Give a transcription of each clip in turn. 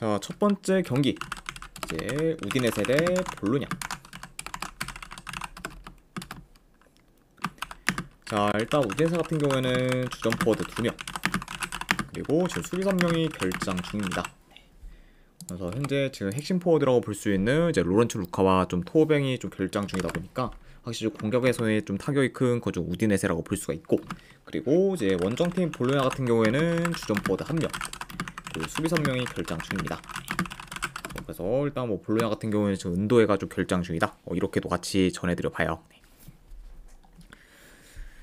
자, 첫 번째 경기 이제 우디네세 대 볼로냐. 자, 일단 우디네세 같은 경우에는 주전 포워드 2명 그리고 지금 수비 3명이 결장 중입니다. 그래서 현재 지금 핵심 포워드라고 볼 수 있는 이제 로렌츠 루카와 좀 토뱅이 좀 결장 중이다 보니까 확실히 공격에서의 좀 타격이 큰 거죠 우디네세라고 볼 수가 있고, 그리고 이제 원정팀 볼로냐 같은 경우에는 주전 포워드 1명 그리고 수비 3명이 결장 중입니다. 그래서 일단 뭐 볼로냐 같은 경우에는 지금 은도해가 좀 결장 중이다, 이렇게도 같이 전해드려 봐요.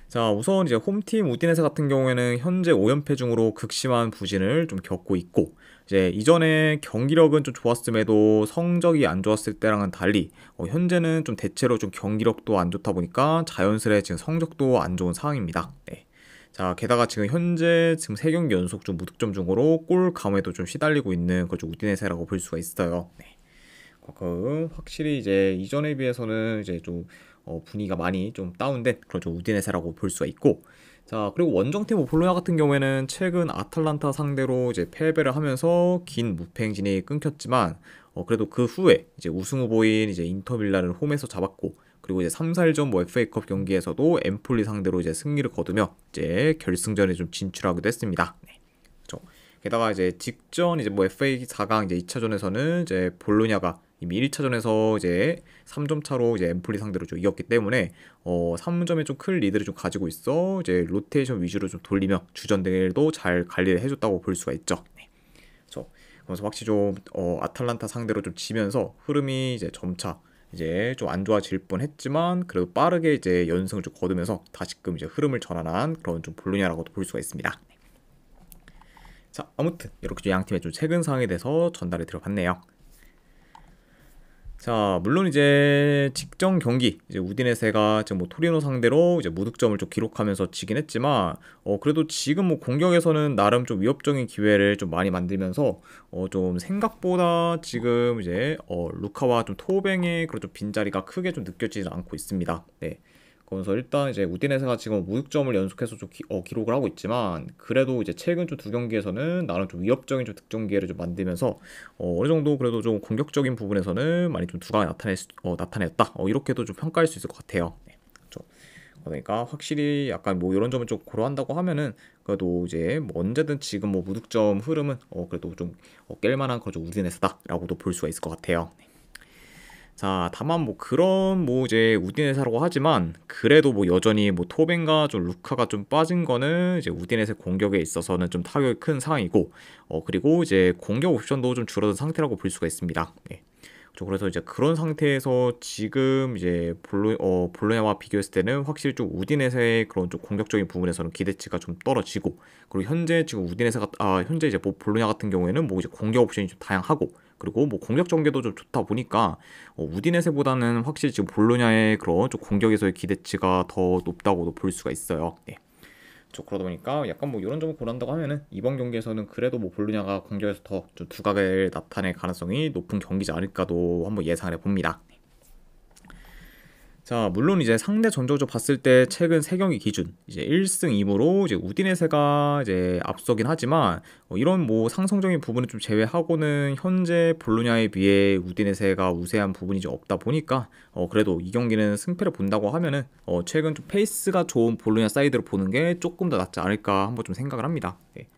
자, 우선 이제 홈팀 우디네세 같은 경우에는 현재 5연패 중으로 극심한 부진을 좀 겪고 있고, 이제 이전에 경기력은 좀 좋았음에도 성적이 안 좋았을 때랑은 달리 현재는 좀 대체로 좀 경기력도 안 좋다 보니까 자연스레 지금 성적도 안 좋은 상황입니다. 네. 자, 게다가 지금 현재 지금 3경기 연속 좀 무득점 중으로 골 감에도 좀 시달리고 있는 그죠 우디네세라고 볼 수가 있어요. 네. 확실히 이제 이전에 비해서는 이제 좀 분위기가 많이 좀 다운된 그런 좀 우디네세라고 볼 수가 있고, 자, 그리고 원정팀 볼로냐 같은 경우에는 최근 아탈란타 상대로 이제 패배를 하면서 긴 무패 행진이 끊겼지만 그래도 그 후에 이제 우승 후보인 이제 인터밀란을 홈에서 잡았고, 그리고 이제 3, 4일전 뭐 FA컵 경기에서도 엠폴리 상대로 이제 승리를 거두며 이제 결승전에 좀 진출하기도 했습니다. 네. 그렇죠. 게다가 이제 직전 이제 뭐 FA 4강 이제 2차전에서는 이제 볼로냐가 이미 1차전에서 이제 3점 차로 이제 엠폴리 상대로 좀 이겼기 때문에 3점에 좀 큰 리드를 좀 가지고 있어 이제 로테이션 위주로 좀 돌리며 주전들도 잘 관리를 해줬다고 볼 수가 있죠. 네. 그렇죠. 그래서 확실히 좀 아탈란타 상대로 좀 지면서 흐름이 이제 점차 이제 좀 안 좋아질 뻔했지만 그래도 빠르게 이제 연승을 좀 거두면서 다시금 이제 흐름을 전환한 그런 좀 볼로냐라고도 볼 수가 있습니다. 자, 아무튼 이렇게 좀 양 팀의 좀 최근 상황에 대해서 전달해 드려봤네요. 자, 물론 이제 직전 경기 이제 우디네세가 지금 뭐 토리노 상대로 이제 무득점을 좀 기록하면서 지긴 했지만 그래도 지금 뭐 공격에서는 나름 좀 위협적인 기회를 좀 많이 만들면서 좀 생각보다 지금 이제 루카와 좀 토뱅의 그런 좀 빈자리가 크게 좀 느껴지지 않고 있습니다. 네. 그래서 일단 이제 우디네세가 지금 무득점을 연속해서 좀 기록을 하고 있지만 그래도 이제 최근 좀 2경기에서는 나름 좀 위협적인 좀 득점 기회를 좀 만들면서 어느 정도 그래도 좀 공격적인 부분에서는 많이 좀 두각을 나타냈다. 이렇게도 좀 평가할 수 있을 것 같아요. 네, 그렇죠. 그러니까 확실히 약간 뭐 이런 점을 좀 고려한다고 하면은 그래도 이제 뭐 언제든 지금 뭐 무득점 흐름은 그래도 좀 깰만한 그런 우디네세다라고도 볼 수가 있을 것 같아요. 네. 자, 다만 뭐 그런 뭐 이제 우디네세라고 하지만 그래도 뭐 여전히 뭐 토벤과 좀 루카가 좀 빠진 거는 이제 우디네세 공격에 있어서는 좀 타격이 큰 상황이고 그리고 이제 공격 옵션도 좀 줄어든 상태라고 볼 수가 있습니다. 네. 그래서 이제 그런 상태에서 지금 이제 볼로냐와 비교했을 때는 확실히 좀 우디네세의 그런 좀 공격적인 부분에서는 기대치가 좀 떨어지고, 그리고 현재 지금 현재 이제 뭐 볼로냐 같은 경우에는 뭐 이제 공격 옵션이 좀 다양하고 그리고 뭐 공격 전개도 좀 좋다 보니까 우디네세보다는 확실히 지금 볼로냐의 그런 좀 공격에서의 기대치가 더 높다고도 볼 수가 있어요. 네. 그러다 보니까 약간 뭐 이런 점을 고려한다고 하면은 이번 경기에서는 그래도 뭐 볼로냐가 공격에서 더 좀 두각을 나타낼 가능성이 높은 경기지 않을까도 한번 예상을 해봅니다. 자, 물론 이제 상대 전적으로 봤을 때 최근 3경기 기준 이제 1승 2무로 이제 우디네세가 이제 앞서긴 하지만 이런 뭐 상성적인 부분을 좀 제외하고는 현재 볼로냐에 비해 우디네세가 우세한 부분이 좀 없다 보니까 그래도 이 경기는 승패를 본다고 하면은 최근 좀 페이스가 좋은 볼로냐 사이드로 보는 게 조금 더 낫지 않을까 한번 좀 생각을 합니다. 네.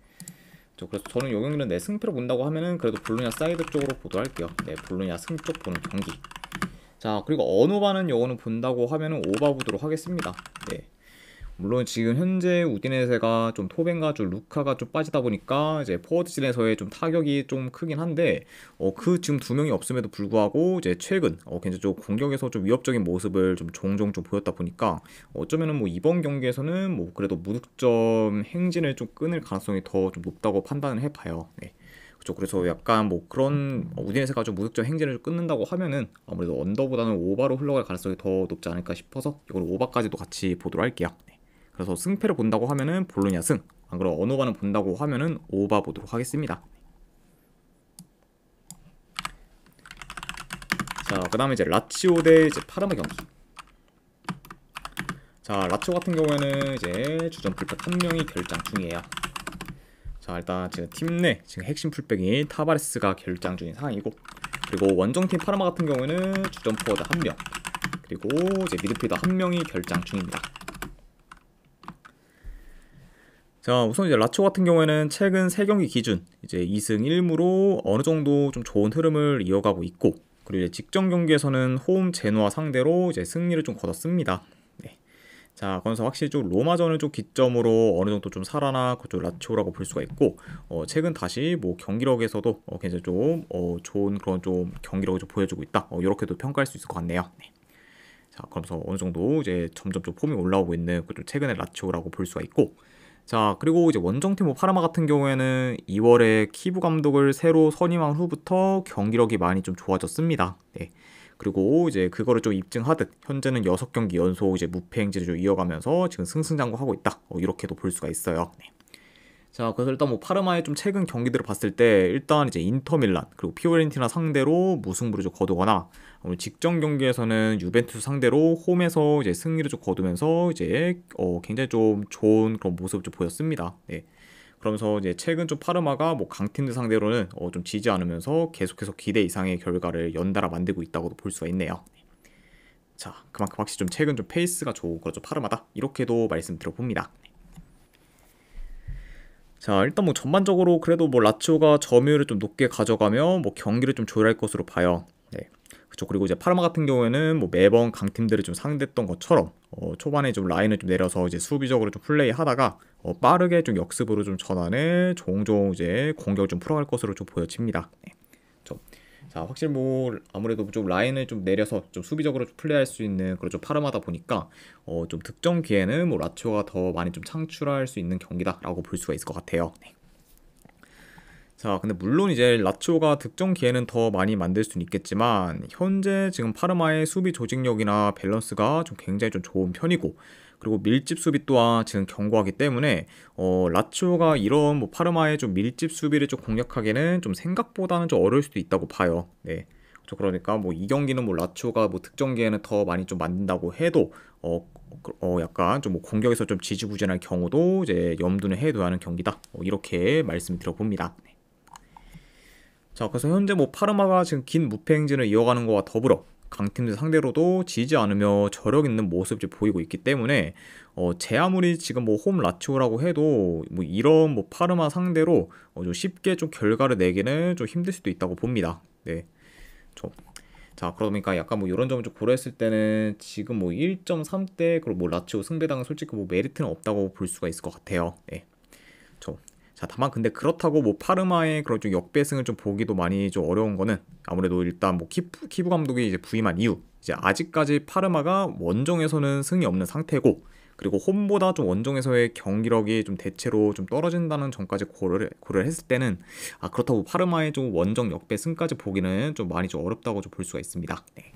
그래서 저는 이 경기는 내 승패를 본다고 하면은 그래도 볼로냐 사이드 쪽으로 보도할게요. 네, 볼로냐 승 쪽 보는 경기. 자, 그리고 언오바는 요거는 본다고 하면은 오바 보도록 하겠습니다. 네. 물론 지금 현재 우디네세가 좀 토벤과 좀 루카가 좀 빠지다 보니까 이제 포워드진에서의 좀 타격이 좀 크긴 한데 그 지금 2명이 없음에도 불구하고 이제 최근 굉장히 좀 공격에서 좀 위협적인 모습을 좀 종종 좀 보였다 보니까 어쩌면은 뭐 이번 경기에서는 뭐 그래도 무득점 행진을 좀 끊을 가능성이 더 좀 높다고 판단을 해봐요. 네. 그렇죠. 그래서 약간 뭐 그런 우디네세가 좀 무득점 행진을 좀 끊는다고 하면은 아무래도 언더보다는 오바로 흘러갈 가능성이 더 높지 않을까 싶어서 이걸 오바까지도 같이 보도록 할게요. 네. 그래서 승패를 본다고 하면은 볼로냐 승, 안 그럼 언오바는 본다고 하면은 오바 보도록 하겠습니다. 자, 그 다음에 이제 라치오 대 이제 파르마 경기. 자, 라치오 같은 경우에는 이제 주전 풀백 1명이 결장 중이에요. 자, 일단 지금 팀 내 지금 핵심 풀백인 타바레스가 결장 중인 상황이고, 그리고 원정팀 파르마 같은 경우에는 주전 포워드 1명, 그리고 이제 미드필더 1명이 결장 중입니다. 자, 우선 이제 라치오 같은 경우에는 최근 3경기 기준 이제 2승 1무로 어느 정도 좀 좋은 흐름을 이어가고 있고, 그리고 이제 직전 경기에서는 홈 제노아 상대로 이제 승리를 좀 거뒀습니다. 네. 자, 그래서 확실히 좀 로마전을 좀 기점으로 어느 정도 좀 살아나고 좀 라치오라고 볼 수가 있고, 최근 다시 뭐 경기력에서도 굉장히 좀 좋은 그런 좀 경기력을 좀 보여주고 있다. 이렇게도 평가할 수 있을 것 같네요. 네. 자, 그러면서 어느 정도 이제 점점 좀 폼이 올라오고 있는 좀 최근의 라치오라고 볼 수가 있고, 자, 그리고 이제 원정팀 뭐 파르마 같은 경우에는 2월에 키부 감독을 새로 선임한 후부터 경기력이 많이 좀 좋아졌습니다. 네. 그리고 이제 그거를 좀 입증하듯 현재는 6경기 연속 이제 무패 행진을 좀 이어가면서 지금 승승장구하고 있다. 이렇게도 볼 수가 있어요. 네. 자, 그래서 일단 뭐 파르마의 좀 최근 경기들을 봤을 때 일단 이제 인터밀란 그리고 피오렌티나 상대로 무승부를 좀 거두거나, 오늘 직전 경기에서는 유벤투스 상대로 홈에서 이제 승리를 좀 거두면서 이제 굉장히 좀 좋은 그런 모습을 좀 보였습니다. 네. 그러면서 이제 최근 좀 파르마가 뭐 강팀들 상대로는 좀 지지 않으면서 계속해서 기대 이상의 결과를 연달아 만들고 있다고도 볼 수가 있네요. 자, 그만큼 확실히 좀 최근 좀 페이스가 좋고 그렇죠 파르마다, 이렇게도 말씀드려봅니다. 자, 일단 뭐 전반적으로 그래도 뭐 라치오가 점유율을 좀 높게 가져가며 뭐 경기를 좀 조율할 것으로 봐요. 네. 그렇죠. 그리고 이제 파르마 같은 경우에는 뭐 매번 강팀들을 좀 상대했던 것처럼 초반에 좀 라인을 좀 내려서 이제 수비적으로 좀 플레이하다가 빠르게 좀 역습으로 좀 전환해 종종 이제 공격을 좀 풀어갈 것으로 좀 보여집니다. 네. 자, 확실히 뭐 아무래도 좀 라인을 좀 내려서 좀 수비적으로 좀 플레이할 수 있는 그런 좀 파르마다 보니까 좀 득점 기회는 뭐 라치오가 더 많이 좀 창출할 수 있는 경기다라고 볼 수가 있을 것 같아요. 네. 자, 근데 물론 이제 라치오가 득점 기회는 더 많이 만들 수는 있겠지만 현재 지금 파르마의 수비 조직력이나 밸런스가 좀 굉장히 좀 좋은 편이고, 그리고 밀집 수비 또한 지금 견고하기 때문에 라치오가 이런 뭐 파르마의 좀 밀집 수비를 좀 공략하기는 좀 생각보다는 좀 어려울 수도 있다고 봐요. 네. 그러니까 뭐 이 경기는 뭐 라치오가 뭐 득점 기회는 더 많이 좀 만든다고 해도 약간 좀 뭐 공격에서 좀 지지부진할 경우도 이제 염두는 해둬야 하는 경기다. 이렇게 말씀드려봅니다. 네. 자, 그래서 현재 뭐 파르마가 지금 긴 무패 행진을 이어가는 것과 더불어 강팀들 상대로도 지지 않으며 저력 있는 모습을 보이고 있기 때문에 제 아무리 지금 뭐 홈 라치오라고 해도 뭐 이런 뭐 파르마 상대로 좀 쉽게 좀 결과를 내기는 좀 힘들 수도 있다고 봅니다. 네. 자, 그러다 보니까 약간 뭐 이런 점을 좀 고려했을 때는 지금 뭐 1.3대 그리고 뭐 라치오 승배당은 솔직히 뭐 메리트는 없다고 볼 수가 있을 것 같아요. 네. 자, 다만 근데 그렇다고 뭐 파르마의 그런 좀 역배승을 좀 보기도 많이 좀 어려운 거는, 아무래도 일단 뭐 키부 감독이 이제 부임한 이후 이제 아직까지 파르마가 원정에서는 승이 없는 상태고, 그리고 홈보다 좀 원정에서의 경기력이 좀 대체로 좀 떨어진다는 점까지 고려를 했을 때는 그렇다고 파르마의 좀 원정 역배승까지 보기는 좀 많이 좀 어렵다고 좀 볼 수가 있습니다. 네.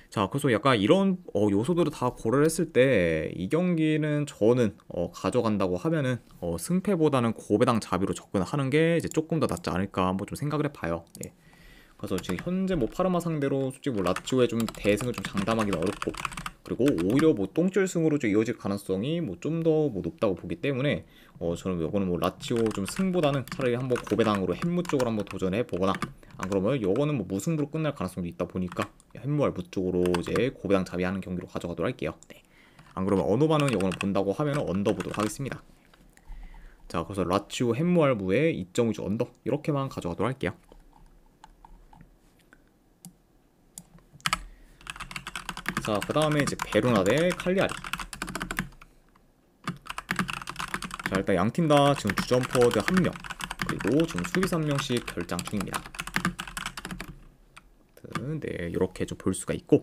자, 그래서 약간 이런 요소들을 다 고려를 했을 때 이 경기는 저는 가져간다고 하면은 승패보다는 고배당 자비로 접근하는 게 이제 조금 더 낫지 않을까 한번 좀 생각을 해봐요. 예. 그래서 지금 현재 뭐 파르마 상대로 솔직히 뭐 라치오의 좀 대승을 좀 장담하기는 어렵고, 그리고 오히려 뭐 똥줄승으로 좀 이어질 가능성이 뭐 좀 더 뭐 높다고 보기 때문에 저는 요거는 뭐 라치오 좀 승보다는 차라리 한번 고배당으로 햄무 쪽으로 한번 도전해 보거나, 안 그러면 요거는 뭐 무승부로 끝날 가능성도 있다 보니까 햄무알 무 쪽으로 이제 고배당 자비하는 경기로 가져가도록 할게요. 네. 안 그러면 언어반은 요거는 본다고 하면 언더 보도록 하겠습니다. 자, 그래서 라치오 햄무알 무에 2.5주 언더 이렇게만 가져가도록 할게요. 자, 그 다음에 이제 베로나 대 칼리아리. 자, 일단 양팀 다 지금 주전 포워드 1명, 그리고 지금 수비수 1명씩 결장 중입니다. 네, 이렇게 좀 볼 수가 있고,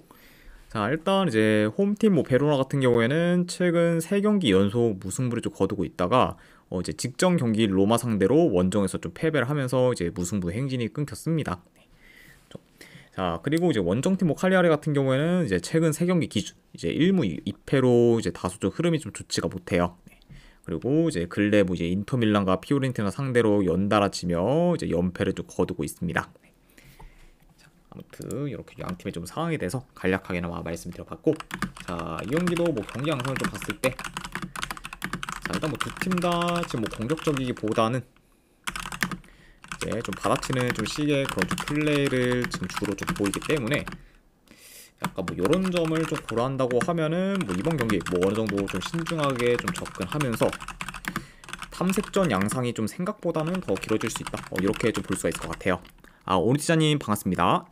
자, 일단 이제 홈팀 뭐 베로나 같은 경우에는 최근 3경기 연속 무승부를 좀 거두고 있다가 이제 직전 경기 로마 상대로 원정에서 좀 패배를 하면서 이제 무승부 행진이 끊겼습니다. 네. 자, 그리고 이제 원정팀 뭐 칼리아리 같은 경우에는 이제 최근 3경기 기준 이제 1무 2패로 이제 다소 좀 흐름이 좀 좋지가 못해요. 네. 그리고 이제 근래 뭐 이제 인터밀란과 피오렌티나 상대로 연달아 지며 이제 연패를 좀 거두고 있습니다. 네. 자, 아무튼 이렇게 양 팀의 좀 상황에 대해서 간략하게나마 말씀드려봤고, 자, 이 경기도 뭐 경기 양상을 좀 봤을 때, 자, 일단 뭐 두 팀 다 지금 뭐 공격적이기보다는 좀 받아치는 좀 식의 그런 좀 플레이를 지금 주로 좀 보이기 때문에 약간 뭐 이런 점을 좀 고려한다고 하면은 뭐 이번 경기 뭐 어느 정도 좀 신중하게 좀 접근하면서 탐색전 양상이 좀 생각보다는 더 길어질 수 있다. 이렇게 좀 볼 수가 있을 것 같아요. 오니티자님 반갑습니다.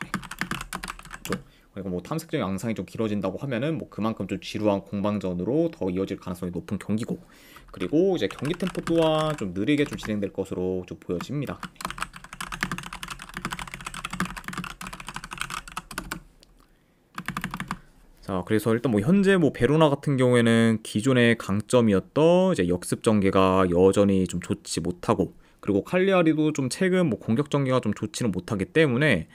그리고 뭐 탐색전 양상이 좀 길어진다고 하면은 뭐 그만큼 좀 지루한 공방전으로 더 이어질 가능성이 높은 경기고, 그리고 이제 경기 템포 또한 좀 느리게 좀 진행될 것으로 좀 보여집니다. 자, 그래서 일단 뭐 현재 뭐 베로나 같은 경우에는 기존의 강점이었던 이제 역습 전개가 여전히 좀 좋지 못하고, 그리고 칼리아리도 좀 최근 뭐 공격 전개가 좀 좋지는 못하기 때문에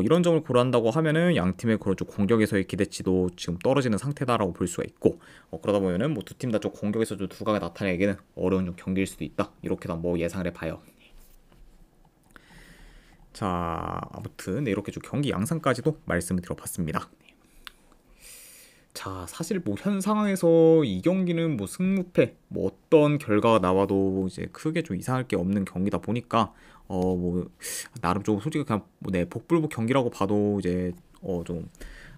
이런 점을 고려한다고 하면은 양 팀의 그런 좀 공격에서의 기대치도 지금 떨어지는 상태다라고 볼 수가 있고, 그러다 보면은 뭐 두 팀 다 좀 공격에서 좀 두각을 나타내기는 어려운 좀 경기일 수도 있다. 이렇게도 뭐 예상을 해봐요. 자, 아무튼 이렇게 좀 경기 양상까지도 말씀을 드려봤습니다. 자, 사실 뭐 현 상황에서 이 경기는 뭐 승무패 뭐 어떤 결과가 나와도 이제 크게 좀 이상할 게 없는 경기다 보니까 뭐 나름 좀 솔직히 그냥 뭐 복불복 경기라고 봐도 이제 좀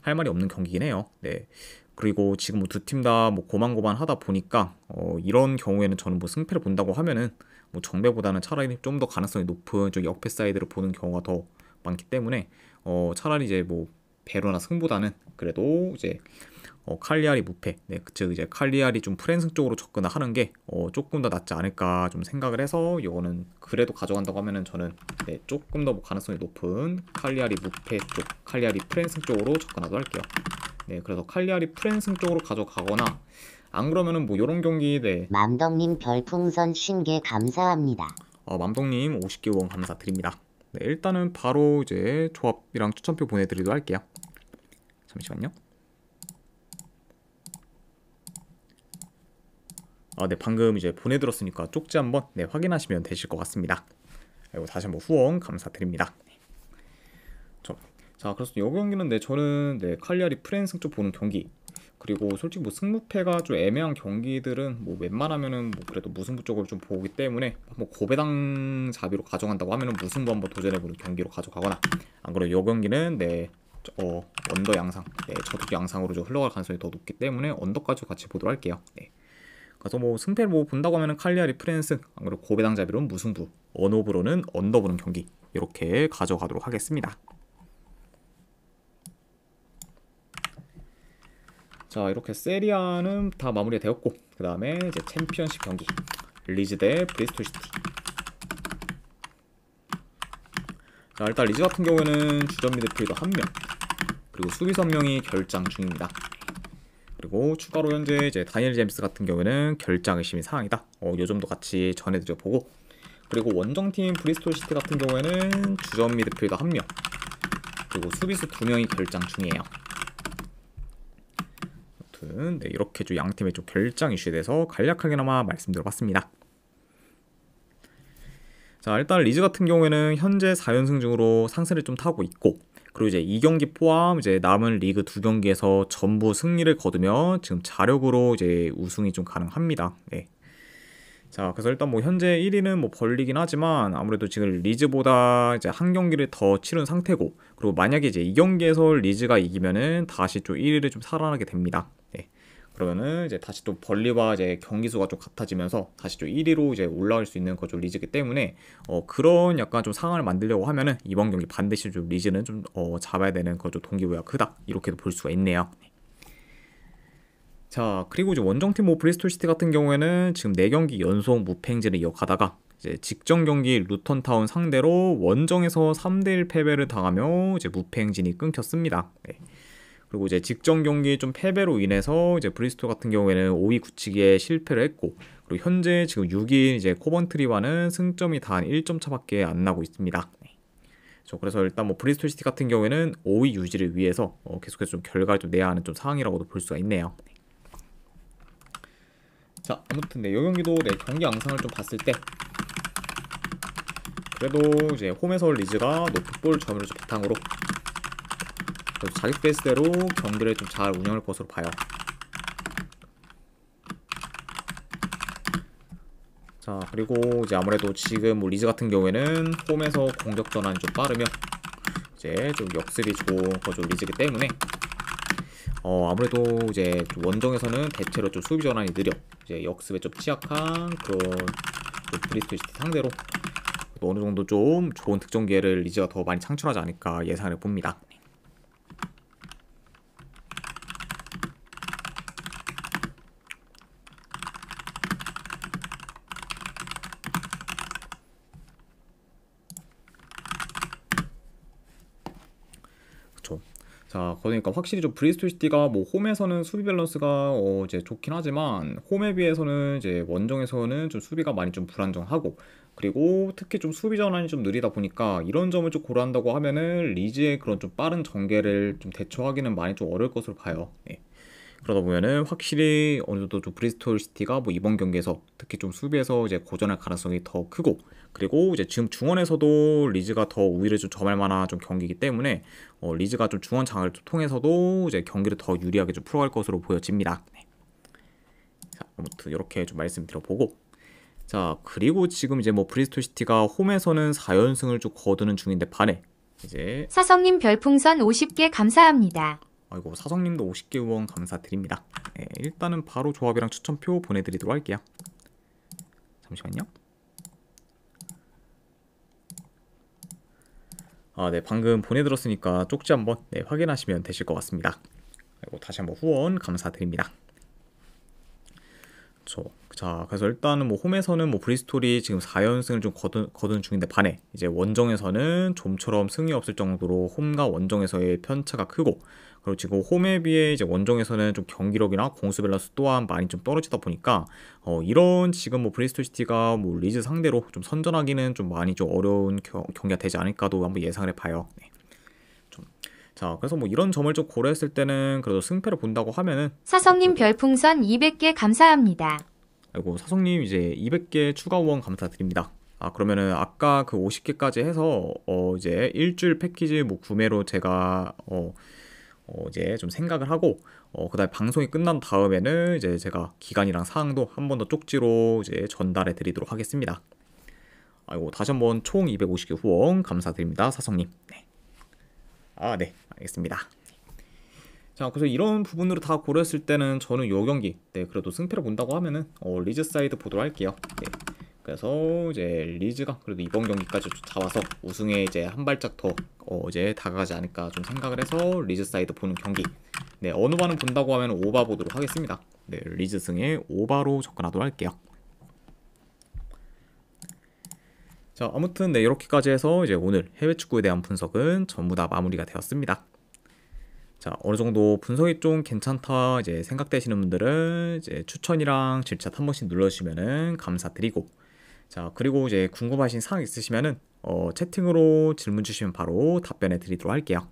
할 말이 없는 경기긴 해요. 네. 그리고 지금 뭐 두 팀 다 뭐 고만고만하다 보니까 이런 경우에는 저는 뭐 승패를 본다고 하면은 뭐 정배보다는 차라리 좀 더 가능성이 높은 좀 역패 사이드를 보는 경우가 더 많기 때문에 차라리 이제 뭐 배로나 승보다는 그래도 이제 칼리아리 무패, 네, 즉 이제 칼리아리 좀 프랜승 쪽으로 접근을 하는 게 조금 더 낫지 않을까 좀 생각을 해서 이거는 그래도 가져간다고 하면은 저는 네, 조금 더 가능성이 높은 칼리아리 무패 쪽, 칼리아리 프랜승 쪽으로 접근하도록 할게요. 네, 그래서 칼리아리 프랜승 쪽으로 가져가거나 안 그러면은 뭐 이런 경기 네. 맘동님 별풍선 50개 감사합니다. 맘동님 50개 후원 감사드립니다. 네, 일단은 바로 이제 조합이랑 추천표 보내드리도록 할게요. 잠시만요. 네, 방금 이제 보내드렸으니까 쪽지 한번 네, 확인하시면 되실 것 같습니다. 그리고 다시 한번 후원 감사드립니다. 자, 그래서 이 경기는 네, 저는 네, 칼리아리 프랜승 쪽 보는 경기, 그리고 솔직히 뭐 승무패가 좀 애매한 경기들은 뭐 웬만하면은 뭐 그래도 무승부 쪽으로 좀 보기 때문에 뭐 고배당 잡이로 가져간다고 하면은 무승부 한번 도전해보는 경기로 가져가거나, 안 그래도 이 경기는 네, 언더 양상, 네, 저득 양상으로 좀 흘러갈 가능성이 더 높기 때문에 언더까지 같이 보도록 할게요. 네. 그래서 뭐 승패를 뭐 본다고 하면은 칼리아리 프랜승, 안 그리고 고배당 잡이로는 무승부, 언오브로는 언더 보는 경기 이렇게 가져가도록 하겠습니다. 자, 이렇게 세리아는 다 마무리가 되었고, 그 다음에 이제 챔피언십 경기 리즈 대 브리스톨 시티. 자, 일단 리즈 같은 경우에는 주전 미드필더 1명, 그리고 수비수 1명이 결장 중입니다. 그리고 추가로 현재 이제 다니엘 제임스 같은 경우에는 결장 의심이 사항이다. 요 점도 같이 전해드려 보고, 그리고 원정팀 브리스톨 시티 같은 경우에는 주전 미드필더 1명, 그리고 수비수 2명이 결장 중이에요. 아무튼 네, 이렇게 좀 양 팀의 좀 결장 이슈에 대해서 간략하게나마 말씀드려봤습니다. 자, 일단 리즈 같은 경우에는 현재 4연승 중으로 상승을 좀 타고 있고, 그리고 이제 2경기 포함 이제 남은 리그 2경기에서 전부 승리를 거두면 지금 자력으로 이제 우승이 좀 가능합니다. 네. 자, 그래서 일단 뭐 현재 1위는 뭐 벌리긴 하지만 아무래도 지금 리즈보다 이제 한 경기를 더 치른 상태고, 그리고 만약에 이제 2경기에서 리즈가 이기면은 다시 좀 1위를 좀 살아나게 됩니다. 네. 그러면은 이제 다시 또 벌리와 이제 경기 수가 좀 같아지면서 다시 좀 1위로 이제 올라갈 수 있는 거죠 리즈기 때문에 그런 약간 좀 상황을 만들려고 하면은 이번 경기 반드시 좀 리즈는 좀 잡아야 되는 거죠. 동기부여가 크다 이렇게도 볼 수가 있네요. 자, 그리고 이제 원정팀 뭐 브리스톨 시티 같은 경우에는 지금 4경기 연속 무패 행진을 이어가다가 이제 직전 경기 루턴타운 상대로 원정에서 3대1 패배를 당하며 이제 무패 행진이 끊겼습니다. 네. 그리고 이제 직전 경기 좀 패배로 인해서 이제 브리스톨 같은 경우에는 5위 굳히기에 실패를 했고, 그리고 현재 지금 6위인 이제 코번트리와는 승점이 단 1점 차밖에 안 나고 있습니다. 네. 그래서 일단 뭐 브리스톨 시티 같은 경우에는 5위 유지를 위해서 계속해서 좀 결과를 좀 내야 하는 좀 상황이라고도 볼 수가 있네요. 네. 자, 아무튼 네, 이 경기도 네, 경기 양상을 좀 봤을 때 그래도 이제 홈에서 리즈가 높은 볼 점유를 좀 바탕으로 자기 페이스대로 경기를 좀 잘 운영할 것으로 봐요. 자, 그리고 이제 아무래도 지금 뭐 리즈 같은 경우에는 홈에서 공격 전환이 좀 빠르면 이제 좀 역습이 좋은 거죠, 리즈기 때문에 아무래도 이제 좀 원정에서는 대체로 좀 수비 전환이 느려 이제 역습에 좀 취약한 그런 브리스톨 시티 상대로 어느 정도 좀 좋은 득점 기회를 리즈가 더 많이 창출하지 않을까 예상을 봅니다. 그렇죠. 자, 그러니까 확실히 좀 브리스톨 시티가 뭐 홈에서는 수비 밸런스가 이제 좋긴 하지만 홈에 비해서는 이제 원정에서는 좀 수비가 많이 좀 불안정하고 그리고 특히 좀 수비 전환이 좀 느리다 보니까 이런 점을 좀 고려한다고 하면은 리즈의 그런 좀 빠른 전개를 좀 대처하기는 많이 좀 어려울 것으로 봐요. 네. 그러다 보면은 확실히 어느 정도 좀 브리스톨 시티가 뭐 이번 경기에서 특히 좀 수비에서 이제 고전할 가능성이 더 크고 그리고 이제 지금 중원에서도 리즈가 더 우위를 좀 점할 만한 좀 경기이기 때문에 리즈가 좀 중원 장을 좀 통해서도 이제 경기를 더 유리하게 좀 풀어갈 것으로 보여집니다. 네. 자, 아무튼 이렇게 좀 말씀드려보고 자, 그리고 지금 이제 뭐 브리스톨 시티가 홈에서는 4연승을 좀 거두는 중인데 반해 이제 사성님 별풍선 50개 감사합니다. 아이고 사성님도 50개 후원 감사드립니다. 네, 일단은 바로 조합이랑 추천표 보내드리도록 할게요. 잠시만요. 네, 방금 보내드렸으니까 쪽지 한번 확인하시면 되실 것 같습니다. 그리고 다시 한번 후원 감사드립니다. 자, 그래서 일단은 뭐 홈에서는 뭐 브리스톨이 지금 4연승을 좀 거둔 중인데 반해 이제 원정에서는 좀처럼 승이 없을 정도로 홈과 원정에서의 편차가 크고 그리고 지금 홈에 비해 이제 원정에서는 좀 경기력이나 공수 밸런스 또한 많이 좀 떨어지다 보니까 이런 지금 뭐 브리스톨 시티가 뭐 리즈 상대로 좀 선전하기는 좀 많이 좀 어려운 경기가 되지 않을까도 한번 예상을 해봐요. 네. 자, 그래서 뭐 이런 점을 좀 고려했을 때는 그래도 승패를 본다고 하면은 사성님 별풍선 200개 감사합니다. 아이고 사성님 이제 200개 추가 후원 감사드립니다. 그러면은 아까 그 50개까지 해서 이제 일주일 패키지 뭐 구매로 제가 이제 좀 생각을 하고 그다음에 방송이 끝난 다음에는 이제 제가 기간이랑 사항도 한 번 더 쪽지로 이제 전달해 드리도록 하겠습니다. 아이고 다시 한번 총 250개 후원 감사드립니다, 사성님. 네. 네, 알겠습니다. 자, 그래서 이런 부분으로 다 고려했을 때는 저는 요 경기 그래도 승패를 본다고 하면은 리즈 사이드 보도록 할게요. 네. 그래서 이제 리즈가 그래도 이번 경기까지 잡아서 우승에 이제 한 발짝 더 이제 다가가지 않을까 좀 생각을 해서 리즈 사이드 보는 경기. 네, 어느 바는 본다고 하면 오바 보도록 하겠습니다. 네, 리즈 승에 오바로 접근하도록 할게요. 자, 아무튼 네, 이렇게까지 해서 이제 오늘 해외 축구에 대한 분석은 전부 다 마무리가 되었습니다. 자, 어느 정도 분석이 좀 괜찮다 이제 생각되시는 분들은 이제 추천이랑 질챗 한 번씩 눌러주시면은 감사드리고, 자, 그리고 이제 궁금하신 사항 있으시면은 채팅으로 질문 주시면 바로 답변해 드리도록 할게요.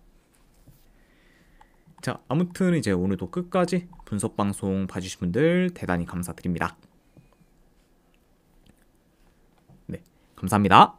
자, 아무튼 이제 오늘도 끝까지 분석 방송 봐주신 분들 대단히 감사드립니다. 네, 감사합니다.